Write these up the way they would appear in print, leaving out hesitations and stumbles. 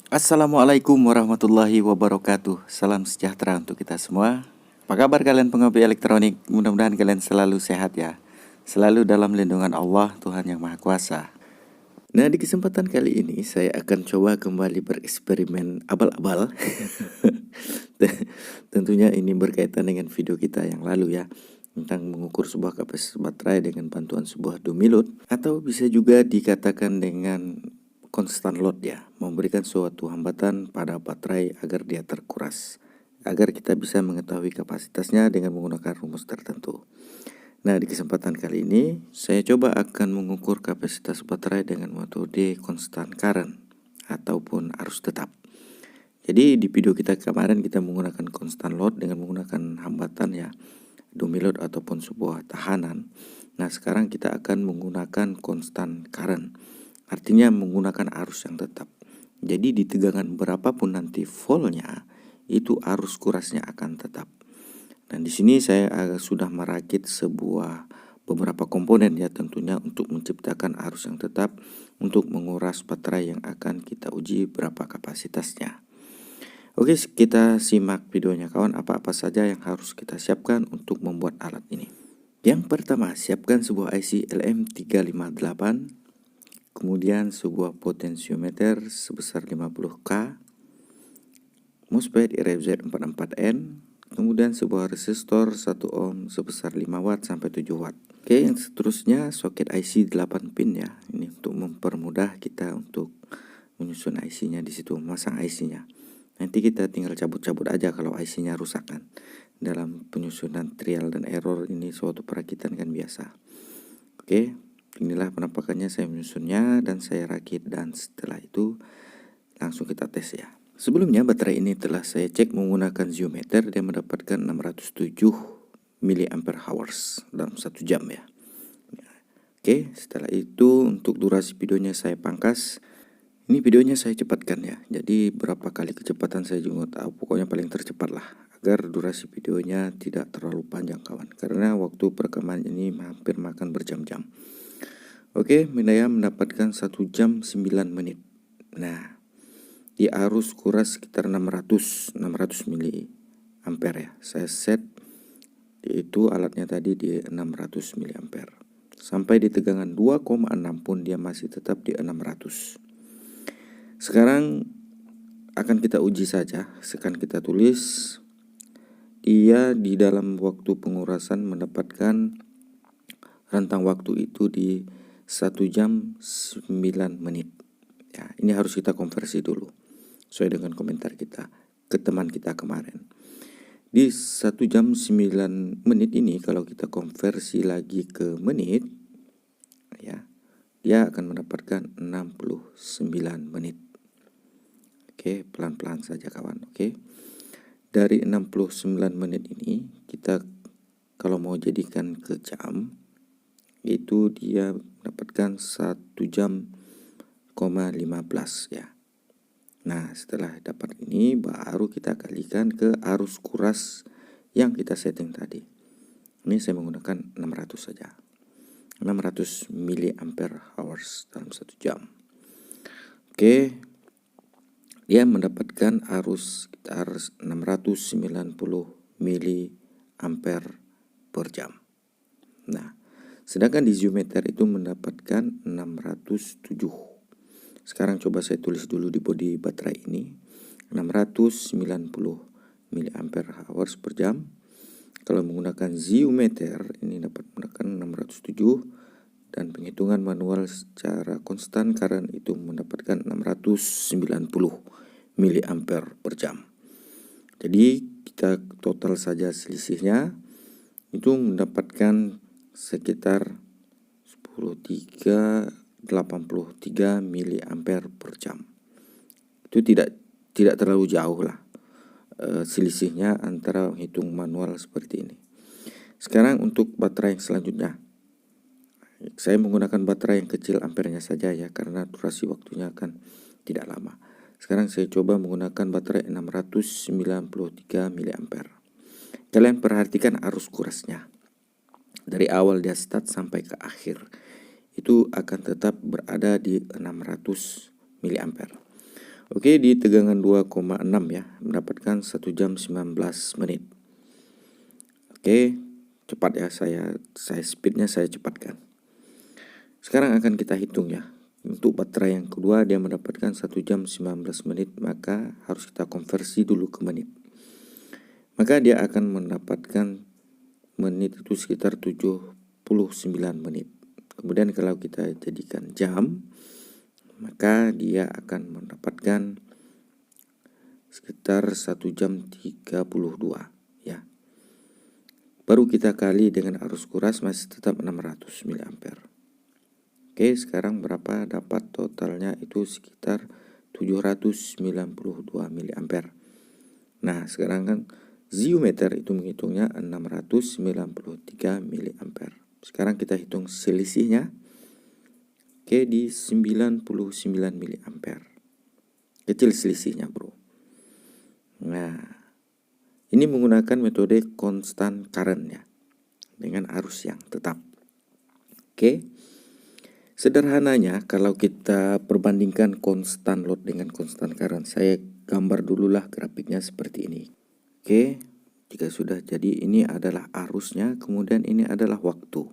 Assalamualaikum warahmatullahi wabarakatuh. Salam sejahtera untuk kita semua. Apa kabar kalian penghobi elektronik? Mudah-mudahan kalian selalu sehat ya. Selalu dalam lindungan Allah, Tuhan Yang Maha Kuasa. Nah, di kesempatan kali ini saya akan coba kembali bereksperimen abal-abal. Tentunya ini berkaitan dengan video kita yang lalu ya, tentang mengukur sebuah kapasitas baterai dengan bantuan sebuah dumilot, atau bisa juga dikatakan dengan constant load ya, memberikan suatu hambatan pada baterai agar dia terkuras, agar kita bisa mengetahui kapasitasnya dengan menggunakan rumus tertentu. Nah, di kesempatan kali ini saya coba akan mengukur kapasitas baterai dengan metode constant current ataupun arus tetap. Jadi di video kita kemarin kita menggunakan constant load dengan menggunakan hambatan ya, dumilot ataupun sebuah tahanan. Nah, sekarang kita akan menggunakan constant current, artinya menggunakan arus yang tetap. Jadi di tegangan berapapun nanti voltnya, itu arus kurasnya akan tetap. Dan di sini saya sudah merakit beberapa komponen ya, tentunya untuk menciptakan arus yang tetap untuk menguras baterai yang akan kita uji berapa kapasitasnya. Oke, kita simak videonya kawan, apa-apa saja yang harus kita siapkan untuk membuat alat ini. Yang pertama, siapkan sebuah IC LM358, kemudian sebuah potensiometer sebesar 50K, MOSFET RFZ44N, kemudian sebuah resistor 1 ohm sebesar 5 watt sampai 7 watt. Oke, yang seterusnya soket IC 8 pin ya. Ini untuk mempermudah kita untuk menyusun IC-nya di situ, memasang IC-nya. Nanti kita tinggal cabut-cabut aja kalau IC-nya rusak kan. Dalam penyusunan trial dan error ini suatu perakitan kan biasa. Oke, inilah penampakannya saya menyusunnya dan saya rakit, dan setelah itu langsung kita tes ya. Sebelumnya baterai ini telah saya cek menggunakan ziometer dan mendapatkan 607 mAh dalam 1 jam ya. Oke, setelah itu untuk durasi videonya saya pangkas. Ini videonya saya cepatkan ya, jadi berapa kali kecepatan saya juga tahu, pokoknya paling tercepat lah, agar durasi videonya tidak terlalu panjang kawan, karena waktu perekaman ini hampir makan berjam-jam. Oke, saya mendapatkan 1 jam 9 menit. Nah, di arus kuras sekitar 600 mAh ya, saya set itu alatnya tadi di 600 mAh. Sampai di tegangan 2,6 pun dia masih tetap di 600. Sekarang akan kita uji saja. Sekarang kita tulis dia di dalam waktu pengurasan mendapatkan rentang waktu itu di 1 jam 9 menit ya. Ini harus kita konversi dulu sesuai dengan komentar kita ke teman kita kemarin. Di 1 jam 9 menit ini kalau kita konversi lagi ke menit ya, dia akan mendapatkan 69 menit. Oke, pelan-pelan saja kawan. Oke. Dari 69 menit ini kita kalau mau jadikan ke jam, itu dia mendapatkan 1 jam, 15 ya. Nah, setelah dapat ini baru kita kalikan ke arus kuras yang kita setting tadi. Ini saya menggunakan 600 saja. 600 mAh dalam 1 jam. Oke. Dia mendapatkan arus sekitar 690 mAh per jam. Nah, sedangkan di ziometer itu mendapatkan 607. Sekarang coba saya tulis dulu di bodi baterai ini, 690 mAh per jam. Kalau menggunakan ziometer ini dapat menggunakan 607, dan penghitungan manual secara konstan current itu mendapatkan 690 mAh per jam. Jadi kita total saja selisihnya itu mendapatkan sekitar 83 mAh per jam. Itu tidak terlalu jauh lah selisihnya antara hitung manual seperti ini. Sekarang untuk baterai yang selanjutnya, saya menggunakan baterai yang kecil ampernya saja ya, karena durasi waktunya akan tidak lama. Sekarang saya coba menggunakan baterai 693 mAh. Kalian perhatikan arus kurasnya. Dari awal dia start sampai ke akhir itu akan tetap berada di 600 mAh. Oke, di tegangan 2,6 ya, mendapatkan 1 jam 19 menit. Oke, cepat ya, saya speednya saya cepatkan. Sekarang akan kita hitung ya. Untuk baterai yang kedua dia mendapatkan 1 jam 19 menit, maka harus kita konversi dulu ke menit. Maka dia akan mendapatkan menit itu sekitar 79 menit. Kemudian kalau kita jadikan jam, maka dia akan mendapatkan sekitar 1 jam 32 ya. Baru kita kali dengan arus kuras masih tetap 600 mA. Oke, sekarang berapa? Dapat totalnya itu sekitar 792 mA. Nah, sekarang kan ziometer itu menghitungnya 693 mA. Sekarang kita hitung selisihnya. Oke, di 99 mA. Kecil selisihnya, bro. Nah, ini menggunakan metode constant current ya, dengan arus yang tetap. Oke. Sederhananya kalau kita perbandingkan constant load dengan constant current, saya gambar dululah grafiknya seperti ini. Oke, jika sudah jadi ini adalah arusnya, kemudian ini adalah waktu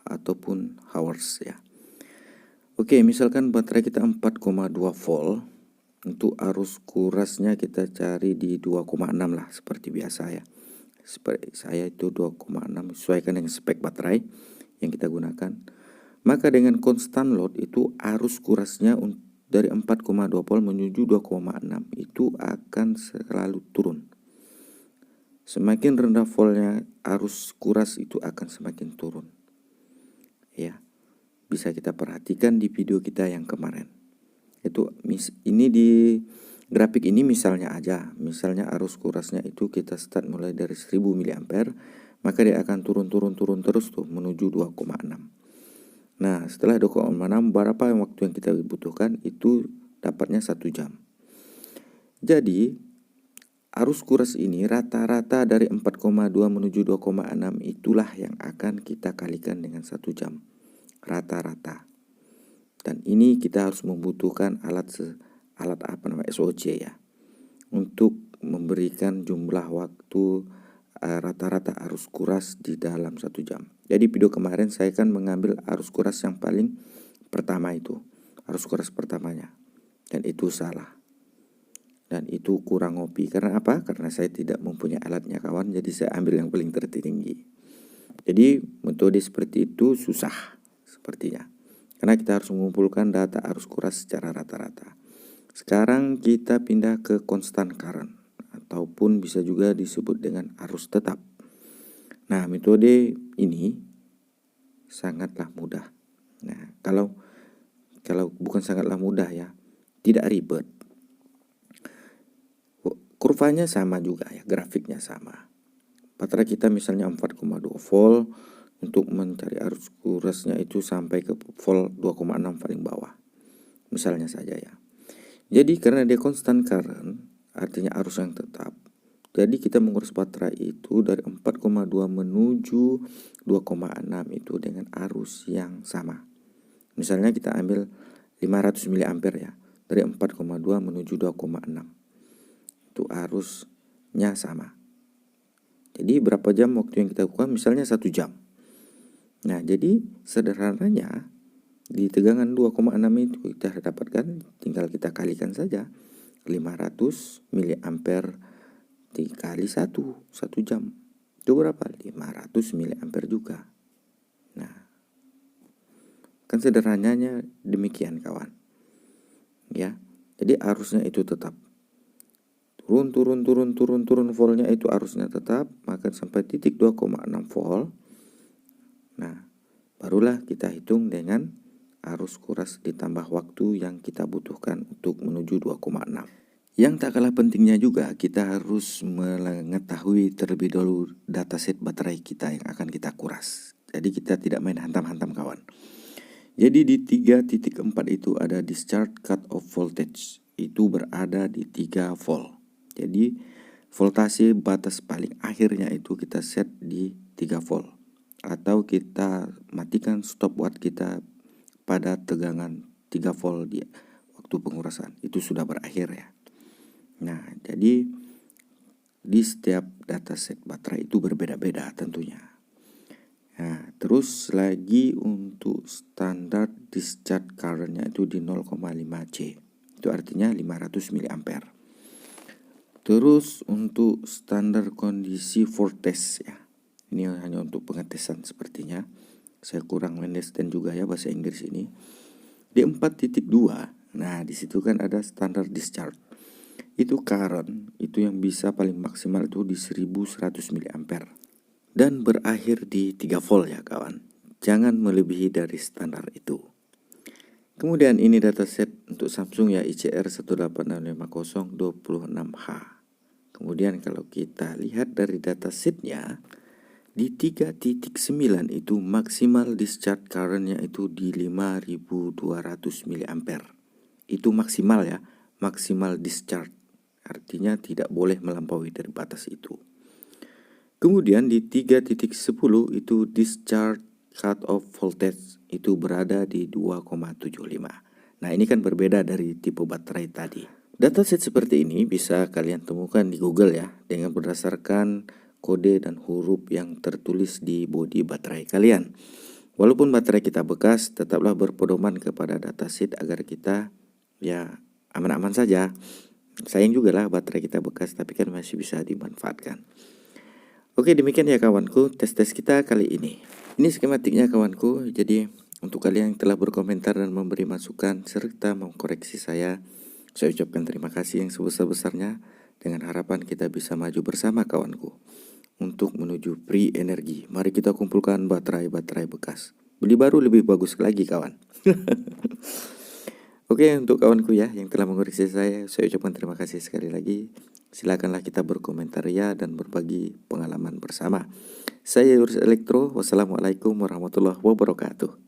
ataupun hours ya. Oke, misalkan baterai kita 4,2 volt, untuk arus kurasnya kita cari di 2,6 lah seperti biasa ya. Seperti saya itu 2,6 sesuaikan dengan spek baterai yang kita gunakan. Maka dengan constant load itu arus kurasnya dari 4,2 volt menuju 2,6 itu akan selalu turun. Semakin rendah voltnya, arus kuras itu akan semakin turun. Ya, bisa kita perhatikan di video kita yang kemarin. Itu ini di grafik ini misalnya aja. Misalnya arus kurasnya itu kita start mulai dari 1000 mA, maka dia akan turun terus tuh menuju 2,6. Nah, setelah 2,6 berapa waktu yang kita butuhkan? Itu dapatnya 1 jam. Jadi arus kuras ini rata-rata dari 4,2 menuju 2,6 itulah yang akan kita kalikan dengan 1 jam rata-rata. Dan ini kita harus membutuhkan alat SOC ya, untuk memberikan jumlah waktu rata-rata arus kuras di dalam 1 jam. Jadi video kemarin saya kan mengambil arus kuras yang paling pertama itu, arus kuras pertamanya, dan itu salah. Dan itu kurang ngopi. Karena apa? Karena saya tidak mempunyai alatnya kawan, jadi saya ambil yang paling tertinggi. Jadi metode seperti itu susah sepertinya, karena kita harus mengumpulkan data arus kuras secara rata-rata. Sekarang kita pindah ke constant current, ataupun bisa juga disebut dengan arus tetap. Nah, metode ini sangatlah mudah. Nah, kalau bukan sangatlah mudah ya, tidak ribet. Kurvanya sama juga ya, grafiknya sama. Baterai kita misalnya 4,2 volt, untuk mencari arus kurasnya itu sampai ke volt 2,6 paling bawah. Misalnya saja ya. Jadi karena dia constant current, artinya arus yang tetap. Jadi kita mengurus baterai itu dari 4,2 menuju 2,6 itu dengan arus yang sama. Misalnya kita ambil 500 mA ya, dari 4,2 menuju 2,6. Itu arusnya sama. Jadi berapa jam waktu yang kita lakukan? Misalnya 1 jam. Nah, jadi sederhananya di tegangan 2,6 itu kita dapatkan, tinggal kita kalikan saja 500 mA dikali 1 jam. Itu berapa? 500 mA juga. Nah, kan sederhananya demikian kawan. Ya. Jadi arusnya itu tetap turun voltnya itu arusnya tetap, maka sampai titik 2,6 volt. Nah, barulah kita hitung dengan arus kuras ditambah waktu yang kita butuhkan untuk menuju 2,6. Yang tak kalah pentingnya juga kita harus mengetahui terlebih dahulu dataset baterai kita yang akan kita kuras. Jadi kita tidak main hantam-hantam kawan. Jadi di 3.4 itu ada discharge cut off voltage, itu berada di 3 volt. Jadi voltase batas paling akhirnya itu kita set di 3 volt. Atau kita matikan stopwatch kita pada tegangan 3 volt dia waktu pengurasan itu sudah berakhir ya. Nah, jadi di setiap dataset baterai itu berbeda-beda tentunya. Nah, terus lagi untuk standar discharge current-nya itu di 0,5C. Itu artinya 500 mA. Terus untuk standar kondisi voltage ya. Ini hanya untuk pengetesan sepertinya. Saya kurang understand juga ya bahasa Inggris ini. Di 4.2, nah di situ kan ada standar discharge. Itu current, itu yang bisa paling maksimal itu di 1100 mA. Dan berakhir di 3 volt ya kawan. Jangan melebihi dari standar itu. Kemudian ini dataset untuk Samsung ya, ICR 18650 26H. Kemudian kalau kita lihat dari datasetnya, di 3.9 itu maksimal discharge current-nya itu di 5200 mA. Itu maksimal ya, maksimal discharge. Artinya tidak boleh melampaui dari batas itu. Kemudian di 3.10 itu discharge cut off voltage itu berada di 2,75. Nah, ini kan berbeda dari tipe baterai tadi. Dataset seperti ini bisa kalian temukan di Google ya, dengan berdasarkan kode dan huruf yang tertulis di bodi baterai kalian. Walaupun baterai kita bekas, tetaplah berpedoman kepada dataset agar kita ya aman-aman saja. Sayang juga lah baterai kita bekas, tapi kan masih bisa dimanfaatkan. Oke, demikian ya kawanku tes-tes kita kali ini. Ini skematiknya kawanku, jadi untuk kalian yang telah berkomentar dan memberi masukan serta mengkoreksi saya ucapkan terima kasih yang sebesar-besarnya dengan harapan kita bisa maju bersama kawanku untuk menuju free energi. Mari kita kumpulkan baterai-baterai bekas. Beli baru lebih bagus lagi kawan. Oke, untuk kawanku ya yang telah mengoreksi saya ucapkan terima kasih sekali lagi. Silakanlah kita berkomentar ya dan berbagi pengalaman bersama. Saya Yurus Elektro. Wassalamualaikum warahmatullahi wabarakatuh.